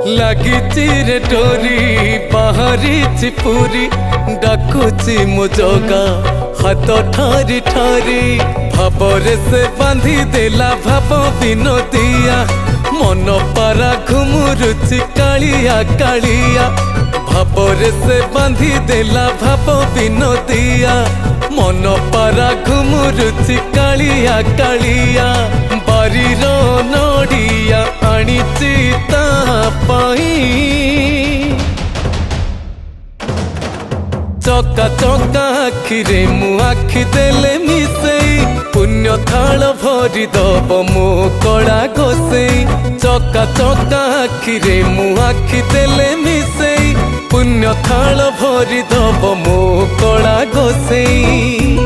लागिची रे डोरी बाहरी पूरी डाकुची मो जगा हाथ ठारी ठारी भावरे से बांधी देला भाव विनोदिया मन पारा घुमुरुची कालिया कालिया भावरे से बांधी देला भाव विनोदिया मन पारा घुमुरुची कालिया कालिया बारीर नड़िया आनीची ता चका चका आखिरे मु आखि देले मिसेई पुण्य थाल भरी दब मो कड़ा घोसेई चका चका आखिरे मु आखि देले मिसेई पुण्य थाल भरी दब मो कड़ा घोसेई।